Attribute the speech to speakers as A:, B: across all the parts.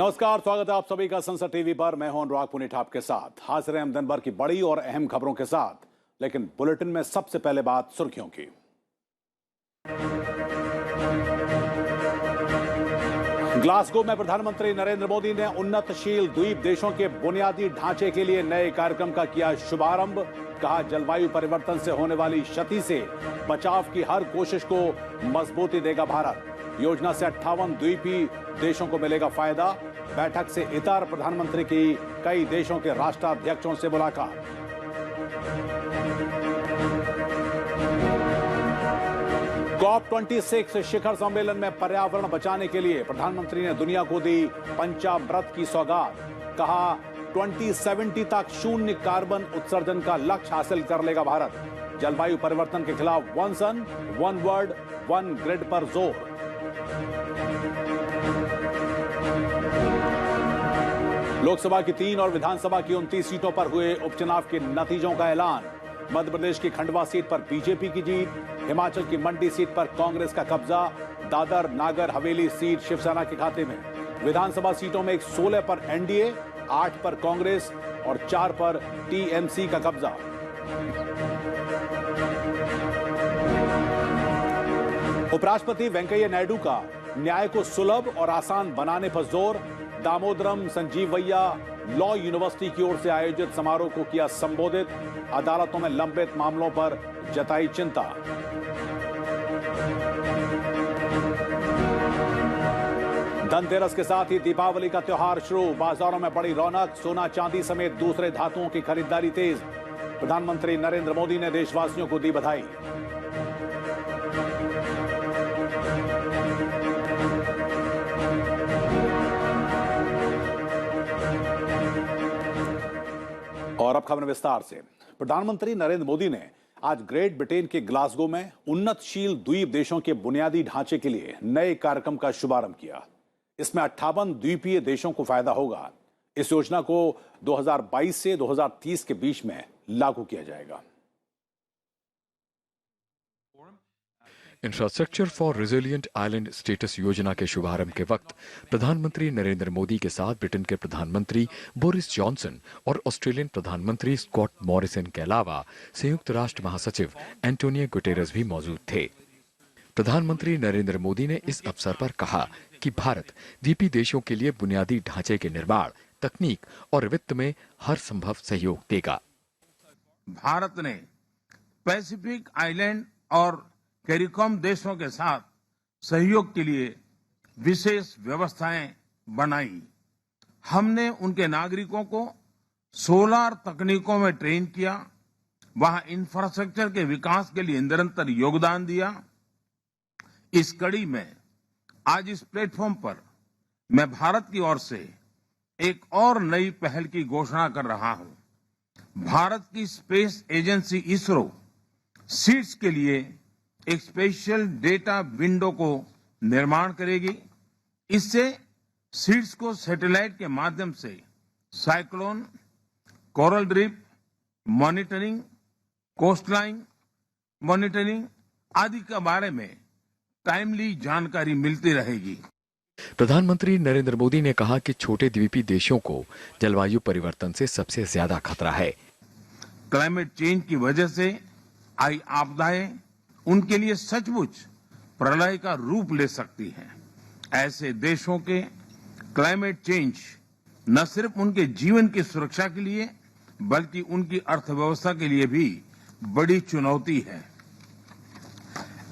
A: नमस्कार, स्वागत है आप सभी का संसद टीवी पर। मैं हूं अनुराग पुनीत आपके साथ। हाजिर हैं हम दिन भर की बड़ी और अहम खबरों के साथ, लेकिन बुलेटिन में सबसे पहले बात सुर्खियों की। ग्लासगो में प्रधानमंत्री नरेंद्र मोदी ने उन्नतशील द्वीप देशों के बुनियादी ढांचे के लिए नए कार्यक्रम का किया शुभारंभ। कहा, जलवायु परिवर्तन से होने वाली क्षति से बचाव की हर कोशिश को मजबूती देगा भारत। योजना से 58 द्वीपीय देशों को मिलेगा फायदा। बैठक से इतर प्रधानमंत्री की कई देशों के राष्ट्राध्यक्षों से मुलाकात। COP26 शिखर सम्मेलन में पर्यावरण बचाने के लिए प्रधानमंत्री ने दुनिया को दी पंचामृत की सौगात। कहा, 2070 तक शून्य कार्बन उत्सर्जन का लक्ष्य हासिल कर लेगा भारत। जलवायु परिवर्तन के खिलाफ वन सन, वन वर्ल्ड, वन ग्रिड पर जोर। लोकसभा की 3 और विधानसभा की 29 सीटों पर हुए उपचुनाव के नतीजों का ऐलान। मध्य प्रदेश की खंडवा सीट पर बीजेपी की जीत। हिमाचल की मंडी सीट पर कांग्रेस का कब्जा। दादर नागर हवेली सीट शिवसेना के खाते में। विधानसभा सीटों में 16 पर एनडीए, 8 पर कांग्रेस और 4 पर टीएमसी का कब्जा। उपराष्ट्रपति वेंकैया नायडू का न्याय को सुलभ और आसान बनाने पर जोर। दामोदरम संजीवैया लॉ यूनिवर्सिटी की ओर से आयोजित समारोह को किया संबोधित। अदालतों में लंबित मामलों पर जताई चिंता। धनतेरस के साथ ही दीपावली का त्योहार शुरू। बाजारों में बड़ी रौनक। सोना चांदी समेत दूसरे धातुओं की खरीदारी तेज। प्रधानमंत्री नरेंद्र मोदी ने देशवासियों को दी बधाई। और अब खबर विस्तार से। प्रधानमंत्री नरेंद्र मोदी ने आज ग्रेट ब्रिटेन के ग्लासगो में उन्नतशील द्वीप देशों के बुनियादी ढांचे के लिए नए कार्यक्रम का शुभारंभ किया। इसमें 58 द्वीपीय देशों को फायदा होगा। इस योजना को 2022 से 2030 के बीच में लागू किया जाएगा।
B: Infrastructure for resilient island status योजना के शुभारंभ के वक्त प्रधानमंत्री नरेंद्र मोदी के साथ ब्रिटेन के प्रधानमंत्री बोरिस जॉनसन और ऑस्ट्रेलियन प्रधानमंत्री स्कॉट मॉरिसन के अलावा संयुक्त राष्ट्र महासचिव एंटोनियो गुटेरेस भी मौजूद थे। प्रधानमंत्री नरेंद्र मोदी ने इस अवसर पर कहा कि भारत द्वीपीय देशों के लिए बुनियादी ढांचे के निर्माण, तकनीक और वित्त में हर संभव सहयोग देगा।
C: भारत ने पैसिफिक आइलैंड और कैरिकॉम देशों के साथ सहयोग के लिए विशेष व्यवस्थाएं बनाई। हमने उनके नागरिकों को सोलर तकनीकों में ट्रेन किया, वहां इंफ्रास्ट्रक्चर के विकास के लिए निरंतर योगदान दिया। इस कड़ी में आज इस प्लेटफॉर्म पर मैं भारत की ओर से एक और नई पहल की घोषणा कर रहा हूं। भारत की स्पेस एजेंसी इसरो सीड्स के लिए एक स्पेशल डेटा विंडो को निर्माण करेगी। इससे सीड्स को सैटेलाइट के माध्यम से cyclone, coral reef monitoring, coastline monitoring आदि के बारे में टाइमली जानकारी मिलती रहेगी।
B: प्रधानमंत्री नरेंद्र मोदी ने कहा कि छोटे द्वीपीय देशों को जलवायु परिवर्तन से सबसे ज्यादा खतरा है।
C: क्लाइमेट चेंज की वजह से आई आपदाएं उनके लिए सचमुच प्रलय का रूप ले सकती हैं। ऐसे देशों के क्लाइमेट चेंज न सिर्फ उनके जीवन की सुरक्षा के लिए बल्कि उनकी अर्थव्यवस्था के लिए भी बड़ी चुनौती है।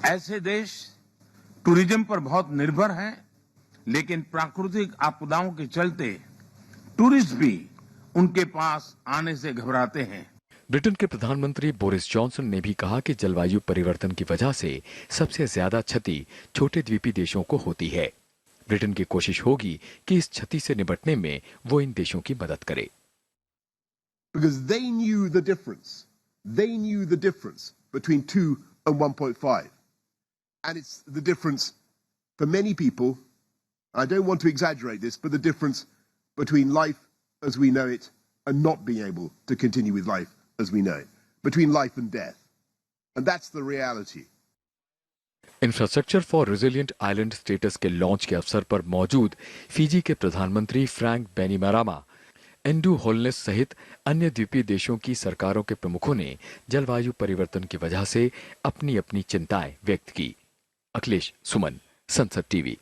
C: ऐसे देश टूरिज्म पर बहुत निर्भर हैं, लेकिन प्राकृतिक आपदाओं के चलते टूरिस्ट भी उनके पास आने से घबराते हैं।
B: ब्रिटेन के प्रधानमंत्री बोरिस जॉनसन ने भी कहा कि जलवायु परिवर्तन की वजह से सबसे ज्यादा क्षति छोटे द्वीपीय देशों को होती है। ब्रिटेन की कोशिश होगी कि इस क्षति से निपटने में वो इन देशों की मदद करे।
D: Because they knew the difference. They knew the difference between 2 and 1.5. And it's the difference for many people. I don't want to exaggerate this, but the difference between life as we know it and not being able to continue with life as we know it, between life and death. And that's the reality.
B: Infrastructure for resilient island status के launch के अवसर पर मौजूद Fiji के प्रधानमंत्री Frank बैनिमरामा, एंडू wholeness सहित अन्य द्वीपीय देशों की सरकारों के प्रमुखों ने जलवायु परिवर्तन की वजह से अपनी अपनी चिंताएं व्यक्त की। अखिलेश सुमन, संसद टीवी।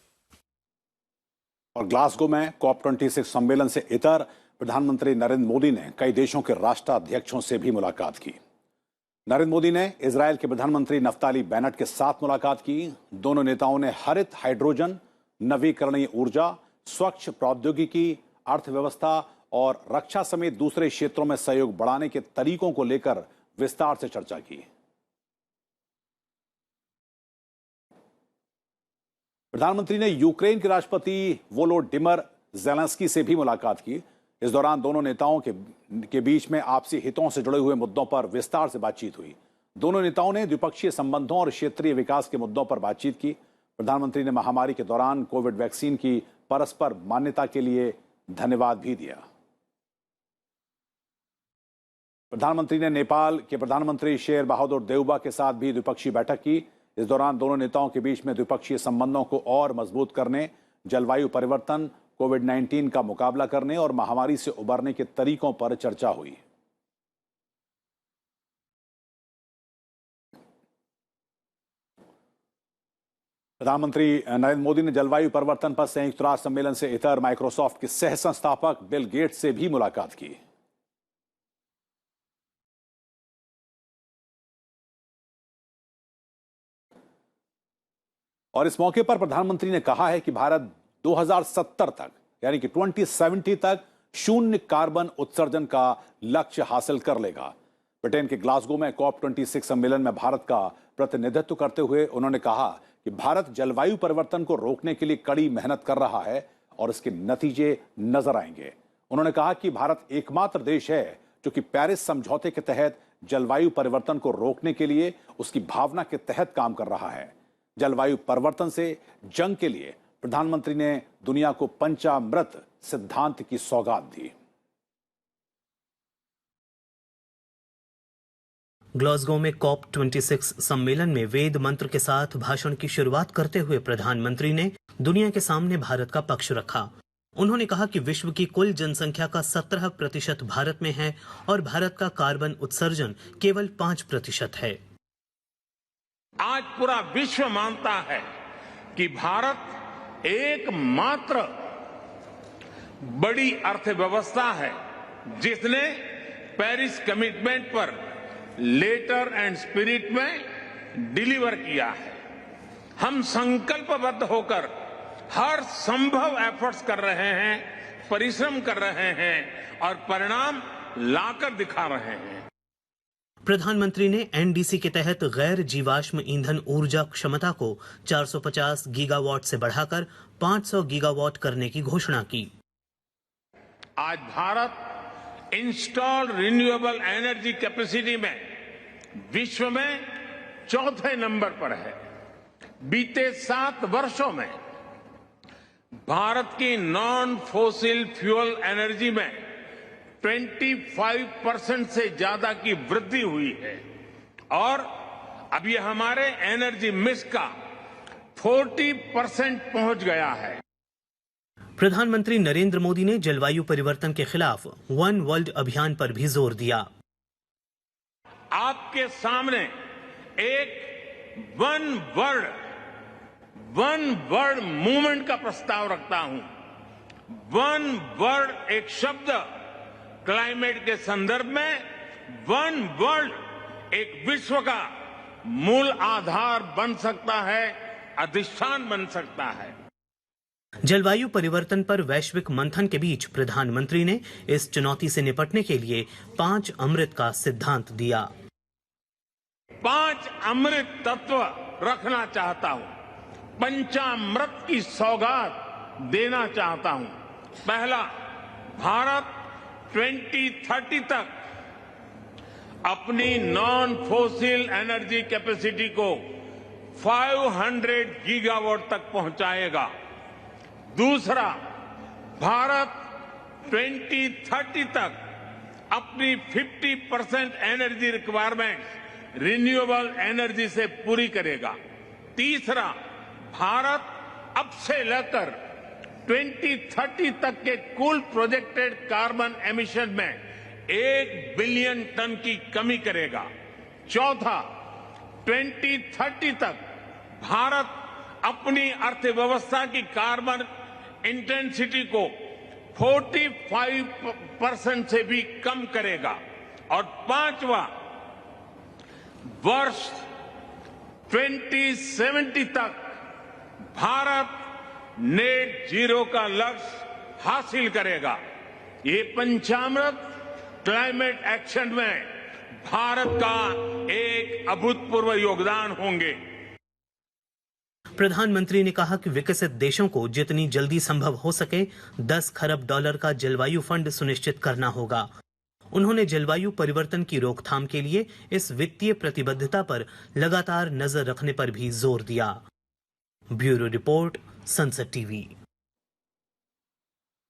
A: और ग्लासगो में COP26 सम्मेलन से इतर प्रधानमंत्री नरेंद्र मोदी ने कई देशों के राष्ट्राध्यक्षों से भी मुलाकात की। नरेंद्र मोदी ने इजरायल के प्रधानमंत्री नफ्ताली बेनेट के साथ मुलाकात की। दोनों नेताओं ने हरित हाइड्रोजन, नवीकरणीय ऊर्जा, स्वच्छ प्रौद्योगिकी, अर्थव्यवस्था और रक्षा समेत दूसरे क्षेत्रों में सहयोग बढ़ाने के तरीकों को लेकर विस्तार से चर्चा की। प्रधानमंत्री ने यूक्रेन के राष्ट्रपति वोलोडिमिर ज़ेलेंस्की से भी मुलाकात की। इस दौरान दोनों नेताओं के बीच में आपसी हितों से जुड़े हुए मुद्दों पर विस्तार से बातचीत हुई। दोनों नेताओं ने द्विपक्षीय संबंधों और क्षेत्रीय विकास के मुद्दों पर बातचीत की। प्रधानमंत्री ने महामारी के दौरान कोविड वैक्सीन की परस्पर मान्यता के लिए धन्यवाद भी दिया। प्रधानमंत्री ने नेपाल के प्रधानमंत्री शेर बहादुर देउबा के साथ भी द्विपक्षीय बैठक की। इस दौरान दोनों नेताओं के बीच में द्विपक्षीय संबंधों को और मजबूत करने, जलवायु परिवर्तन, कोविड-19 का मुकाबला करने और महामारी से उबरने के तरीकों पर चर्चा हुई। प्रधानमंत्री नरेंद्र मोदी ने जलवायु परिवर्तन पर संयुक्त राष्ट्र सम्मेलन से इतर माइक्रोसॉफ्ट के सह संस्थापक बिल गेट्स से भी मुलाकात की। और इस मौके पर प्रधानमंत्री ने कहा है कि भारत 2070 तक यानी कि 2070 तक शून्य कार्बन उत्सर्जन का लक्ष्य हासिल कर लेगा। ब्रिटेन के ग्लासगो में COP26 सम्मेलन में भारत का प्रतिनिधित्व करते हुए उन्होंने कहा कि भारत जलवायु परिवर्तन को रोकने के लिए कड़ी मेहनत कर रहा है और इसके नतीजे नजर आएंगे। उन्होंने कहा कि भारत एकमात्र देश है जो कि पेरिस समझौते के तहत जलवायु परिवर्तन को रोकने के लिए उसकी भावना के तहत काम कर रहा है। जलवायु परिवर्तन से जंग के लिए प्रधानमंत्री ने दुनिया को पंचामृत सिद्धांत की सौगात दी।
E: ग्लासगो में COP26 सम्मेलन में वेद मंत्र के साथ भाषण की शुरुआत करते हुए प्रधानमंत्री ने दुनिया के सामने भारत का पक्ष रखा। उन्होंने कहा कि विश्व की कुल जनसंख्या का 17% भारत में है और भारत का कार्बन उत्सर्जन केवल 5% है।
C: आज पूरा विश्व मानता है कि भारत एकमात्र बड़ी अर्थव्यवस्था है जिसने पेरिस कमिटमेंट पर लेटर एंड स्पिरिट में डिलीवर किया है। हम संकल्पबद्ध होकर हर संभव एफर्ट्स कर रहे हैं, परिश्रम कर रहे हैं और परिणाम लाकर दिखा रहे हैं।
E: प्रधानमंत्री ने एनडीसी के तहत गैर जीवाश्म ईंधन ऊर्जा क्षमता को 450 गीगावाट से बढ़ाकर 500 गीगावाट करने की घोषणा की।
C: आज Bharat installed renewable energy capacity में विश्व में चौथे नंबर पर है। बीते 7 वर्षों में भारत की नॉन फोसिल फ्यूल एनर्जी में 25% से ज्यादा की वृद्धि हुई है और अब ये हमारे एनर्जी मिक्स का 40% पहुंच गया है।
E: प्रधानमंत्री नरेंद्र मोदी ने जलवायु परिवर्तन के खिलाफ वन वर्ल्ड अभियान पर भी जोर दिया।
C: आपके सामने एक वन वर्ल्ड मूवमेंट का प्रस्ताव रखता हूं। वन वर्ल्ड एक शब्द क्लाइमेट के संदर्भ में वन वर्ल्ड एक विश्व का मूल आधार बन सकता है, अधिष्ठान बन सकता है।
E: जलवायु परिवर्तन पर वैश्विक मंथन के बीच प्रधानमंत्री ने इस चुनौती से निपटने के लिए 5 अमृत का सिद्धांत दिया।
C: 5 अमृत तत्व रखना चाहता हूं, पंचामृत की सौगात देना चाहता हूं। पहला, भारत 2030 तक अपनी नॉन फोसिल एनर्जी कैपेसिटी को 500 गीगावाट तक पहुंचाएगा। दूसरा, भारत 2030 तक अपनी 50% एनर्जी रिक्वायरमेंट रिन्यूएबल एनर्जी से पूरी करेगा। तीसरा, भारत अब से लेकर 2030 तक के कुल प्रोजेक्टेड कार्बन एमिशन में 1 बिलियन टन की कमी करेगा। चौथा, 2030 तक भारत अपनी अर्थव्यवस्था की कार्बन इंटेंसिटी को 45% से भी कम करेगा। और पांचवा, वर्ष 2070 तक भारत नेट जीरो का लक्ष्य हासिल करेगा। ये पंचामृत क्लाइमेट एक्शन में भारत का एक अभूतपूर्व योगदान होंगे।
E: प्रधानमंत्री ने कहा कि विकसित देशों को जितनी जल्दी संभव हो सके 10 खरब डॉलर का जलवायु फंड सुनिश्चित करना होगा। उन्होंने जलवायु परिवर्तन की रोकथाम के लिए इस वित्तीय प्रतिबद्धता पर लगातार नजर रखने पर भी जोर दिया। ब्यूरो रिपोर्ट, संसद टीवी।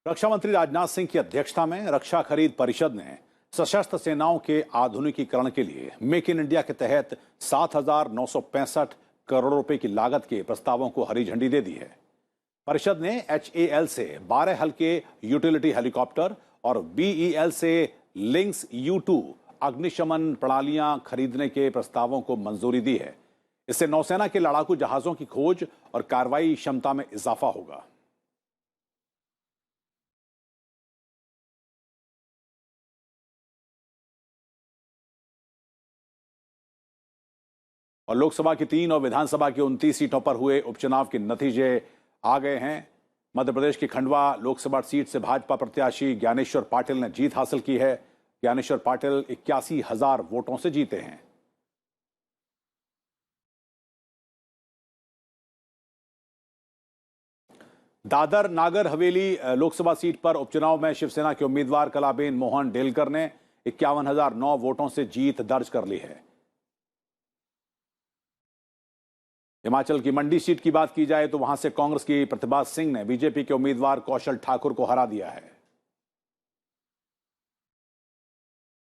A: रक्षा मंत्री राजनाथ सिंह की अध्यक्षता में रक्षा खरीद परिषद ने सशस्त्र सेनाओं के आधुनिकीकरण के लिए मेक इन इंडिया के तहत 7,965 करोड़ रुपए की लागत के प्रस्तावों को हरी झंडी दे दी है। परिषद ने HAL से 12 हल्के यूटिलिटी हेलीकॉप्टर और BEL से लिंक्स U2 अग्निशमन प्रणालियां खरीदने के प्रस्तावों को मंजूरी दी है। इससे नौसेना के लड़ाकू जहाजों की खोज और कार्रवाई क्षमता में इजाफा होगा। और लोकसभा की 3 और विधानसभा की 29 सीटों पर हुए उपचुनाव के नतीजे आ गए हैं। मध्य प्रदेश की खंडवा लोकसभा सीट से भाजपा प्रत्याशी ज्ञानेश्वर पाटिल ने जीत हासिल की है। ज्ञानेश्वर पाटिल 81,000 वोटों से जीते हैं। दादर नागर हवेली लोकसभा सीट पर उपचुनाव में शिवसेना के उम्मीदवार कलाबेन मोहन डेलकर ने 51,009 वोटों से जीत दर्ज कर ली है। हिमाचल की मंडी सीट की बात की जाए तो वहां से कांग्रेस की प्रतिभा सिंह ने बीजेपी के उम्मीदवार कौशल ठाकुर को हरा दिया है।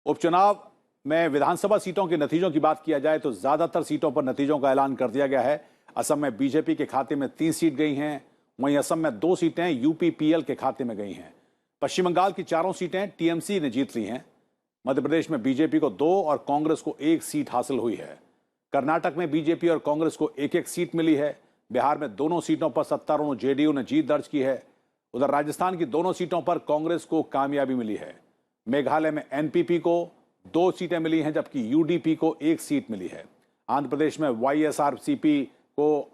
A: उपचुनाव में विधानसभा सीटों के नतीजों की बात किया जाए तो ज्यादातर सीटों पर नतीजों का ऐलान कर दिया गया है। असम में बीजेपी के खाते में 3 सीट गई हैं, वहीं असम में 2 सीटें UPPL के खाते में गई हैं। पश्चिम बंगाल की 4 सीटें TMC ने जीत ली हैं। मध्य प्रदेश में बीजेपी को 2 और कांग्रेस को 1 सीट हासिल हुई है। कर्नाटक में बीजेपी और कांग्रेस को 1-1 सीट मिली है। बिहार में दोनों सीटों पर सत्तारूढ़ JDU ने जीत दर्ज की है। उधर राजस्थान की दोनों सीटों पर कांग्रेस को कामयाबी मिली है। मेघालय में NPP को 2 सीटें मिली हैं, जबकि UDP को 1 सीट मिली है। आंध्र प्रदेश में YSRCP को,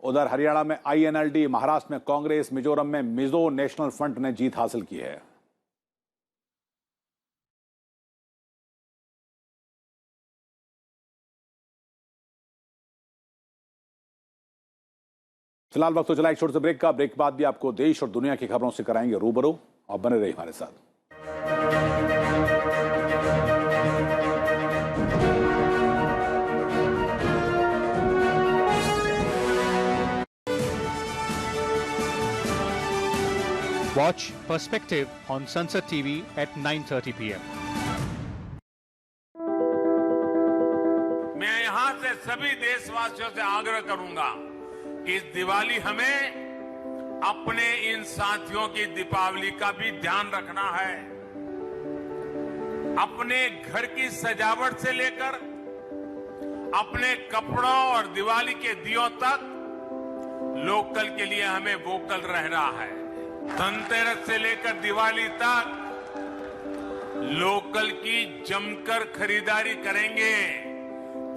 A: उधर हरियाणा में INLD, महाराष्ट्र में कांग्रेस, मिजोरम में मिजो नेशनल फ्रंट ने जीत हासिल की है। फिलहाल वक्त तो चला एक छोटे से ब्रेक का। ब्रेक के बाद भी आपको देश और दुनिया की खबरों से कराएंगे रूबरू, और बने रहिए हमारे साथ।
F: Watch Perspective on Sansad TV at 9:30 p.m.
C: मैं यहां से सभी देशवासियों से आग्रह करूंगा कि इस दिवाली हमें अपने इन साथियों की दीपावली का भी ध्यान रखना है। अपने घर की सजावट से लेकर अपने कपड़ों और दिवाली के दियों तक लोकल के लिए हमें वोकल रहना है। धनतेरस से लेकर दिवाली तक लोकल की जमकर खरीदारी करेंगे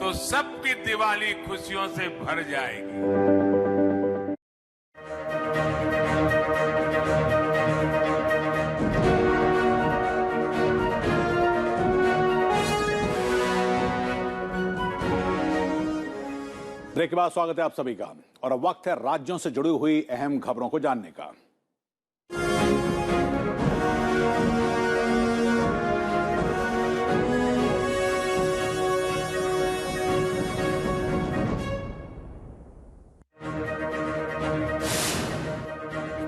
C: तो सबकी दिवाली खुशियों से भर जाएगी।
A: ब्रेक के बाद स्वागत है आप सभी का, और अब वक्त है राज्यों से जुड़ी हुई अहम खबरों को जानने का।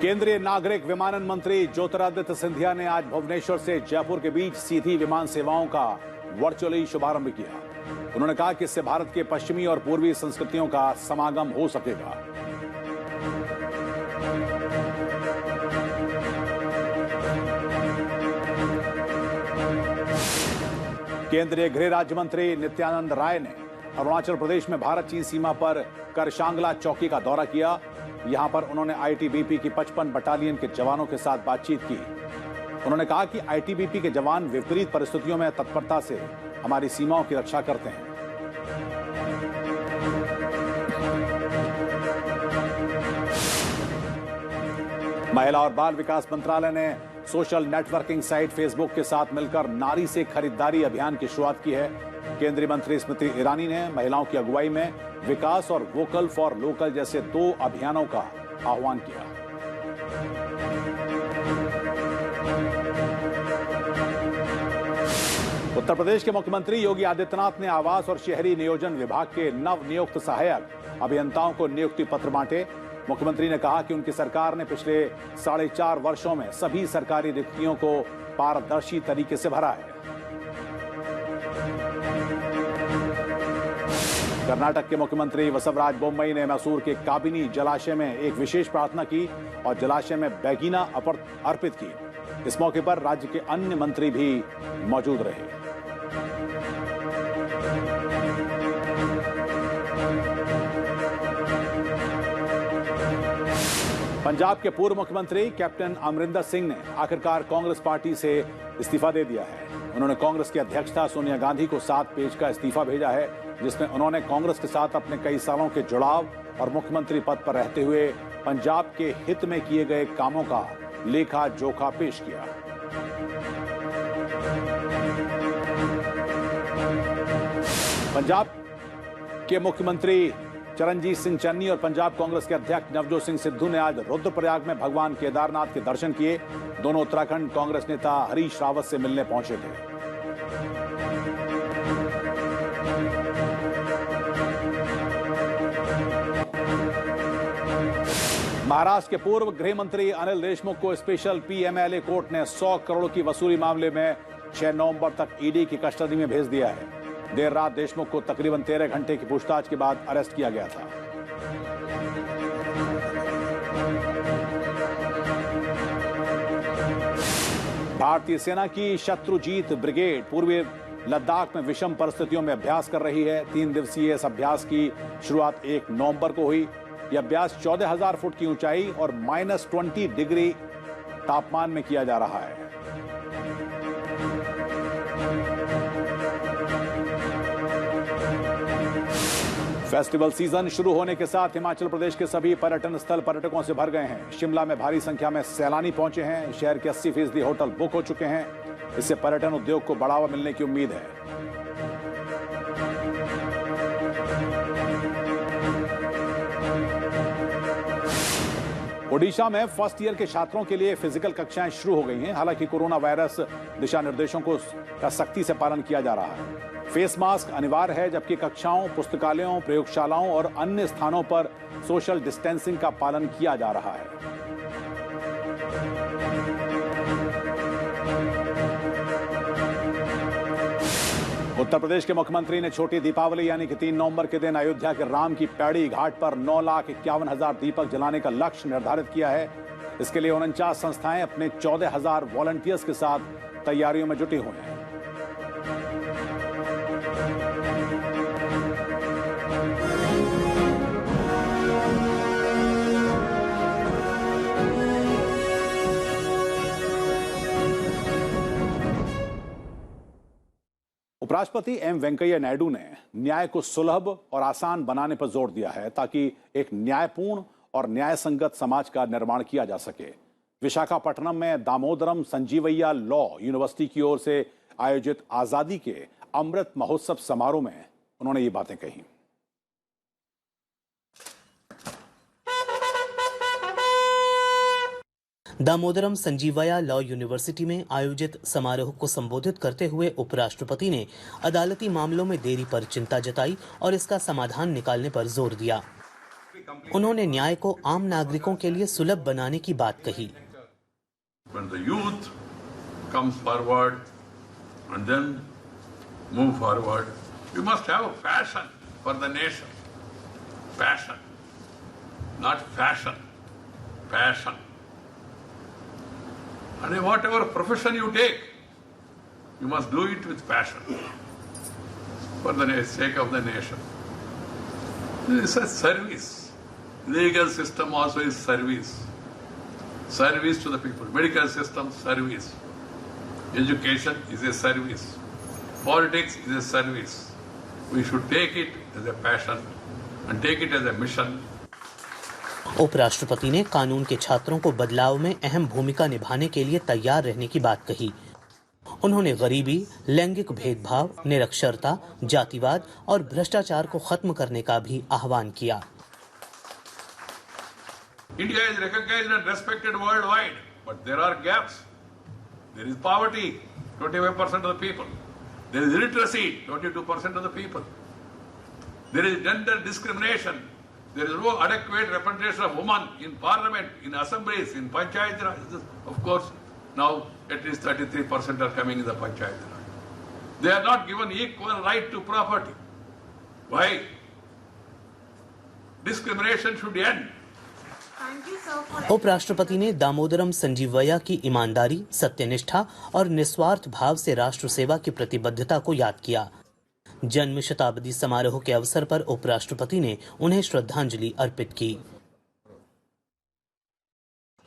A: केंद्रीय नागरिक विमानन मंत्री ज्योतिरादित्य सिंधिया ने आज भुवनेश्वर से जयपुर के बीच सीधी विमान सेवाओं का वर्चुअली शुभारंभ किया। उन्होंने कहा कि इससे भारत के पश्चिमी और पूर्वी संस्कृतियों का समागम हो सकेगा। केंद्रीय गृह राज्य मंत्री नित्यानंद राय ने अरुणाचल प्रदेश में भारत चीन सीमा पर करशांगला चौकी का दौरा किया। यहां पर उन्होंने आईटीबीपी की 55 बटालियन के जवानों के साथ बातचीत की। उन्होंने कहा कि आईटीबीपी के जवान विपरीत परिस्थितियों में तत्परता से हमारी सीमाओं की रक्षा करते हैं। महिला और बाल विकास मंत्रालय ने सोशल नेटवर्किंग साइट फेसबुक के साथ मिलकर नारी से खरीदारी अभियान की शुरुआत की है। केंद्रीय मंत्री स्मृति ईरानी ने महिलाओं की अगुवाई में विकास और वोकल फॉर लोकल जैसे 2 अभियानों का आह्वान किया। उत्तर प्रदेश के मुख्यमंत्री योगी आदित्यनाथ ने आवास और शहरी नियोजन विभाग के नवनियुक्त सहायक अभियंताओं को नियुक्ति पत्र बांटे। मुख्यमंत्री ने कहा कि उनकी सरकार ने पिछले 4.5 वर्षों में सभी सरकारी रिक्तियों को पारदर्शी तरीके से भरा है। कर्नाटक के मुख्यमंत्री वसवराज बोम्मई ने मैसूर के काबिनी जलाशय में एक विशेष प्रार्थना की और जलाशय में बैगीना अर्पित की। इस मौके पर राज्य के अन्य मंत्री भी मौजूद रहे। पंजाब के पूर्व मुख्यमंत्री कैप्टन अमरिंदर सिंह ने आखिरकार कांग्रेस पार्टी से इस्तीफा दे दिया है। उन्होंने कांग्रेस की अध्यक्षा सोनिया गांधी को 7 पेज का इस्तीफा भेजा है, जिसमें उन्होंने कांग्रेस के साथ अपने कई सालों के जुड़ाव और मुख्यमंत्री पद पर रहते हुए पंजाब के हित में किए गए कामों का लेखा जोखा पेश किया। पंजाब के मुख्यमंत्री चरणजीत सिंह चन्नी और पंजाब कांग्रेस के अध्यक्ष नवजोत सिंह सिद्धू ने आज रुद्रप्रयाग में भगवान केदारनाथ के दर्शन किए। दोनों उत्तराखंड कांग्रेस नेता हरीश रावत से मिलने पहुंचे थे। महाराष्ट्र के पूर्व गृह मंत्री अनिल देशमुख को स्पेशल पीएमएलए कोर्ट ने 100 करोड़ की वसूली मामले में 6 नवंबर तक ईडी की कस्टडी में भेज दिया है। देर रात देशमुख को तकरीबन 13 घंटे की पूछताछ के बाद अरेस्ट किया गया था। भारतीय सेना की शत्रुजीत ब्रिगेड पूर्वी लद्दाख में विषम परिस्थितियों में अभ्यास कर रही है। 3 दिवसीय इस अभ्यास की शुरुआत 1 नवंबर को हुई। यह अभ्यास 14,000 फुट की ऊंचाई और -20 डिग्री तापमान में किया जा रहा है। फेस्टिवल सीजन शुरू होने के साथ हिमाचल प्रदेश के सभी पर्यटन स्थल पर्यटकों से भर गए हैं। शिमला में भारी संख्या में सैलानी पहुंचे हैं। शहर के 80% होटल बुक हो चुके हैं। इससे पर्यटन उद्योग को बढ़ावा मिलने की उम्मीद है। ओडिशा में फर्स्ट ईयर के छात्रों के लिए फिजिकल कक्षाएं शुरू हो गई हैं। हालांकि कोरोना वायरस दिशा निर्देशों का सख्ती से पालन किया जा रहा है। फेस मास्क अनिवार्य है, जबकि कक्षाओं, पुस्तकालयों, प्रयोगशालाओं और अन्य स्थानों पर सोशल डिस्टेंसिंग का पालन किया जा रहा है। उत्तर प्रदेश के मुख्यमंत्री ने छोटी दीपावली यानी कि 3 नवंबर के दिन अयोध्या के राम की पैड़ी घाट पर 9,51,000 दीपक जलाने का लक्ष्य निर्धारित किया है। इसके लिए 49 संस्थाएं अपने 14,000 वॉलंटियर्स के साथ तैयारियों में जुटी हुई हैं। उपराष्ट्रपति एम वेंकैया नायडू ने न्याय को सुलभ और आसान बनाने पर जोर दिया है, ताकि एक न्यायपूर्ण और न्यायसंगत समाज का निर्माण किया जा सके। विशाखापट्टनम में दामोदरम संजीवैया लॉ यूनिवर्सिटी की ओर से आयोजित आजादी के अमृत महोत्सव समारोह में उन्होंने ये बातें कही।
E: दामोदरम संजीवैया लॉ यूनिवर्सिटी में आयोजित समारोह को संबोधित करते हुए उपराष्ट्रपति ने अदालती मामलों में देरी पर चिंता जताई और इसका समाधान निकालने पर जोर दिया। उन्होंने न्याय को आम नागरिकों के लिए सुलभ बनाने की बात कही।
G: When the youth comes forward and then move forward, You must have a passion for the nation. Passion. Not fashion. Passion. And whatever profession you take, you must do it with passion. For the sake of the nation. This is a service. Legal system also is service. Service to the people. Medical system, service. Education is a service. Politics is a service. We should take it as a passion and take it as a mission.
E: उपराष्ट्रपति ने कानून के छात्रों को बदलाव में अहम भूमिका निभाने के लिए तैयार रहने की बात कही। उन्होंने गरीबी, लैंगिक भेदभाव, निरक्षरता, जातिवाद और भ्रष्टाचार को खत्म करने का भी आह्वान किया।
G: India is recognized and respected worldwide, but there are gaps. There is poverty, 25% of the people. There is illiteracy, 22% of the people. There is gender discrimination. There is no adequate representation of women in parliament, in assemblies, in panchayat raj. Of course, now at least 33% are coming in the panchayat raj. They are not given equal right to property. Why? Discrimination should end.
E: उपराष्ट्रपति ने दामोदरम संजीवय्या की ईमानदारी, सत्यनिष्ठा और निस्वार्थ भाव से राष्ट्र सेवा की प्रतिबद्धता को याद किया। जन्म शताब्दी समारोह के अवसर पर उपराष्ट्रपति ने उन्हें श्रद्धांजलि अर्पित की।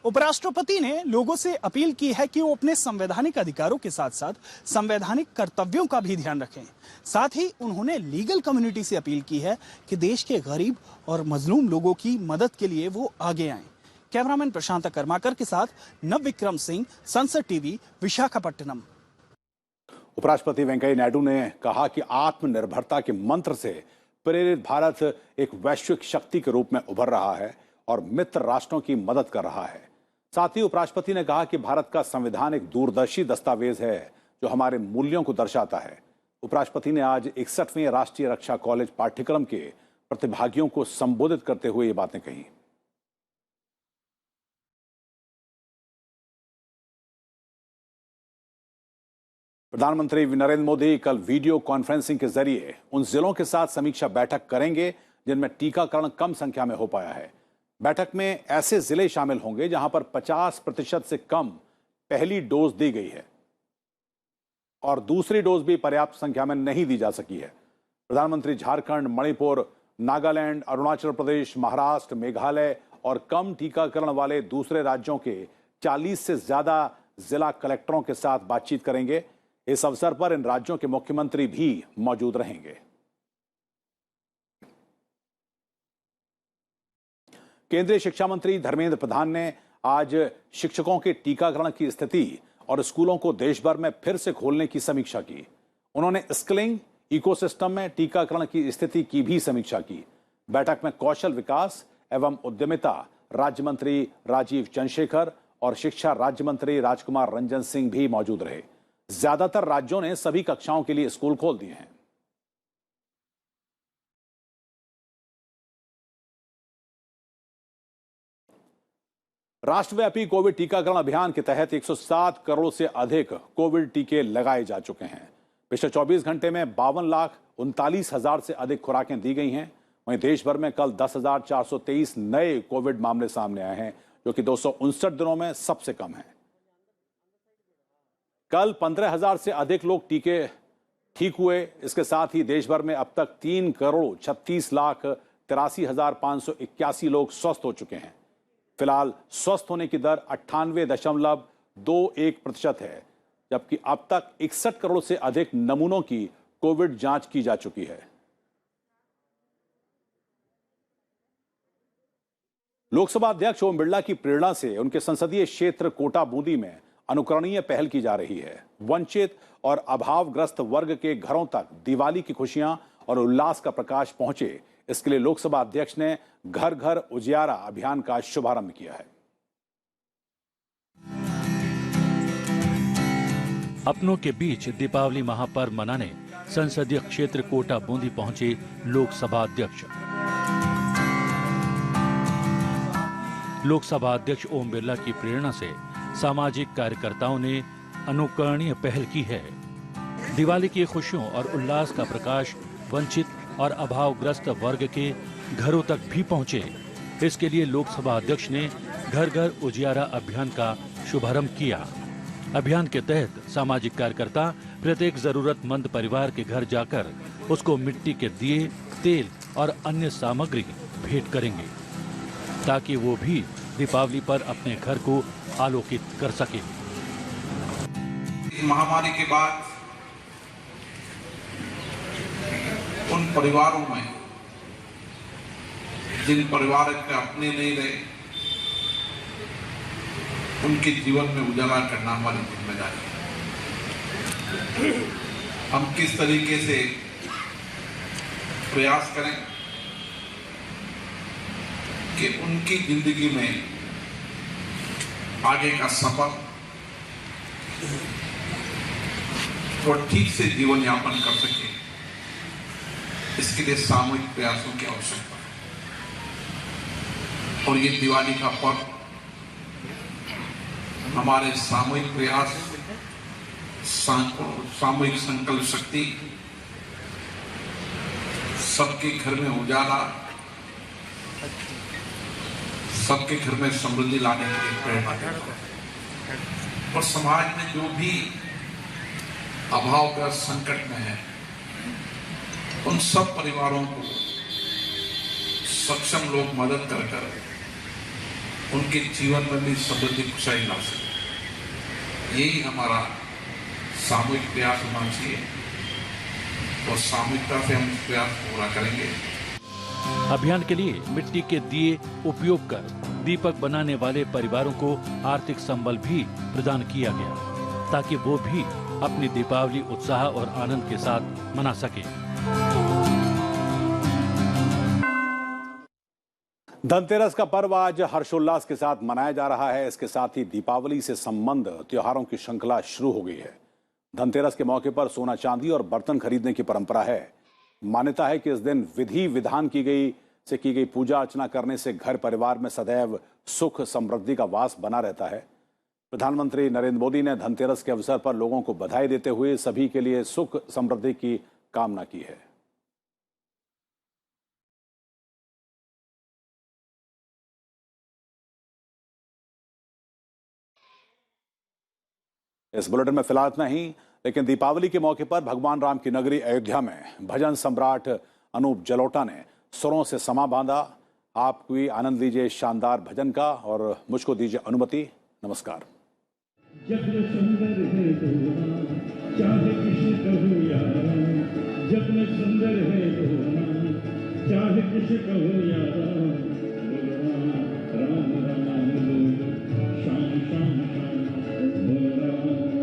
H: उपराष्ट्रपति ने लोगों से अपील की है कि वो अपने संवैधानिक अधिकारों के साथ साथ संवैधानिक कर्तव्यों का भी ध्यान रखें। साथ ही उन्होंने लीगल कम्युनिटी से अपील की है कि देश के गरीब और मजलूम लोगों की मदद के लिए वो आगे आएं। कैमरामैन प्रशांत कर्माकर के साथ नवविक्रम सिंह, संसद टीवी, विशाखापट्टनम।
A: उपराष्ट्रपति वेंकैया नायडू ने कहा कि आत्मनिर्भरता के मंत्र से प्रेरित भारत एक वैश्विक शक्ति के रूप में उभर रहा है और मित्र राष्ट्रों की मदद कर रहा है। साथ ही उपराष्ट्रपति ने कहा कि भारत का संविधान एक दूरदर्शी दस्तावेज है जो हमारे मूल्यों को दर्शाता है। उपराष्ट्रपति ने आज 61वें राष्ट्रीय रक्षा कॉलेज पाठ्यक्रम के प्रतिभागियों को संबोधित करते हुए ये बातें कही। प्रधानमंत्री नरेंद्र मोदी कल वीडियो कॉन्फ्रेंसिंग के जरिए उन जिलों के साथ समीक्षा बैठक करेंगे जिनमें टीकाकरण कम संख्या में हो पाया है। बैठक में ऐसे जिले शामिल होंगे जहां पर 50% से कम पहली डोज दी गई है और दूसरी डोज भी पर्याप्त संख्या में नहीं दी जा सकी है। प्रधानमंत्री झारखंड, मणिपुर, नागालैंड, अरुणाचल प्रदेश, महाराष्ट्र, मेघालय और कम टीकाकरण वाले दूसरे राज्यों के 40 से ज्यादा जिला कलेक्टरों के साथ बातचीत करेंगे। इस अवसर पर इन राज्यों के मुख्यमंत्री भी मौजूद रहेंगे। केंद्रीय शिक्षा मंत्री धर्मेंद्र प्रधान ने आज शिक्षकों के टीकाकरण की स्थिति और स्कूलों को देश भर में फिर से खोलने की समीक्षा की। उन्होंने स्किलिंग इकोसिस्टम में टीकाकरण की स्थिति की भी समीक्षा की। बैठक में कौशल विकास एवं उद्यमिता राज्य मंत्री राजीव चंद्रशेखर और शिक्षा राज्य मंत्री राजकुमार रंजन सिंह भी मौजूद रहे। ज्यादातर राज्यों ने सभी कक्षाओं के लिए स्कूल खोल दिए हैं। राष्ट्रव्यापी कोविड टीकाकरण अभियान के तहत 107 करोड़ से अधिक कोविड टीके लगाए जा चुके हैं। पिछले 24 घंटे में 52,39,000 से अधिक खुराकें दी गई हैं। वहीं देश भर में कल 10,423 नए कोविड मामले सामने आए हैं, जो कि 259 दिनों में सबसे कम है। कल 15,000 से अधिक लोग ठीक हुए। इसके साथ ही देश भर में अब तक 3,36,83,581 लोग स्वस्थ हो चुके हैं। फिलहाल स्वस्थ होने की दर 98.21% है, जबकि अब तक 61 करोड़ से अधिक नमूनों की कोविड जांच की जा चुकी है। लोकसभा अध्यक्ष ओम बिरला की प्रेरणा से उनके संसदीय क्षेत्र कोटा बूंदी में अनुकरणीय पहल की जा रही है। वंचित और अभावग्रस्त वर्ग के घरों तक दिवाली की खुशियां और उल्लास का प्रकाश पहुंचे, इसके लिए लोकसभा अध्यक्ष ने घर घर उजियारा अभियान का शुभारंभ किया है।
I: अपनों के बीच दीपावली महापर्व मनाने संसदीय क्षेत्र कोटा बूंदी पहुंचे लोकसभा अध्यक्ष। लोकसभा अध्यक्ष ओम बिरला की प्रेरणा से सामाजिक कार्यकर्ताओं ने अनुकरणीय पहल की है। दिवाली की खुशियों और उल्लास का प्रकाश वंचित और अभावग्रस्त वर्ग के घरों तक भी पहुंचे। इसके लिए लोकसभा अध्यक्ष ने घर घर उजियारा अभियान का शुभारंभ किया। अभियान के तहत सामाजिक कार्यकर्ता प्रत्येक जरूरतमंद परिवार के घर जाकर उसको मिट्टी के दिए, तेल और अन्य सामग्री भेंट करेंगे, ताकि वो भी दीपावली पर अपने घर को आलोकित कर सके।
J: इस महामारी के बाद उन परिवारों में जिन परिवार के अपने नहीं रहे, उनके जीवन में उजाला करना हमारी जिम्मेदारी है। हम किस तरीके से प्रयास करें कि उनकी जिंदगी में आगे का सफर और ठीक से जीवन यापन कर सके, इसके लिए सामूहिक प्रयासों की आवश्यकता है। और ये दिवाली का पर्व हमारे सामूहिक प्रयास, सामूहिक संकल्प शक्ति, सबके घर में उजाला, सबके घर में समृद्धि लाने के लिए प्रेरणा देता है। और समाज में जो भी अभावग्रस्त संकट में है, उन सब परिवारों को सक्षम लोग मदद कर उनके जीवन में भी समृद्धि खुशहाली ला सके। यही हमारा सामूहिक प्रयास होना चाहिए और सामूहिकता से हम इस प्रयास को पूरा करेंगे।
I: अभियान के लिए मिट्टी के दिए उपयोग कर दीपक बनाने वाले परिवारों को आर्थिक संबल भी प्रदान किया गया, ताकि वो भी अपनी दीपावली उत्साह और आनंद के साथ मना सके।
A: धनतेरस का पर्व आज हर्षोल्लास के साथ मनाया जा रहा है। इसके साथ ही दीपावली से संबंध त्योहारों की श्रृंखला शुरू हो गई है। धनतेरस के मौके पर सोना चांदी और बर्तन खरीदने की परंपरा है। मान्यता है कि इस दिन विधि विधान की गई पूजा अर्चना करने से घर परिवार में सदैव सुख समृद्धि का वास बना रहता है। प्रधानमंत्री नरेंद्र मोदी ने धनतेरस के अवसर पर लोगों को बधाई देते हुए सभी के लिए सुख समृद्धि की कामना की है। इस बुलेटिन में फिलहाल इतना ही, लेकिन दीपावली के मौके पर भगवान राम की नगरी अयोध्या में भजन सम्राट अनूप जलोटा ने सुरों से समा बांधा। आप भी आनंद लीजिए शानदार भजन का और मुझको दीजिए अनुमति। नमस्कार।
K: जब न सुंदर है दोना, चाहे किसी कहो यारा, जब न सुंदर है दोना, चाहे किसी कहो यारा।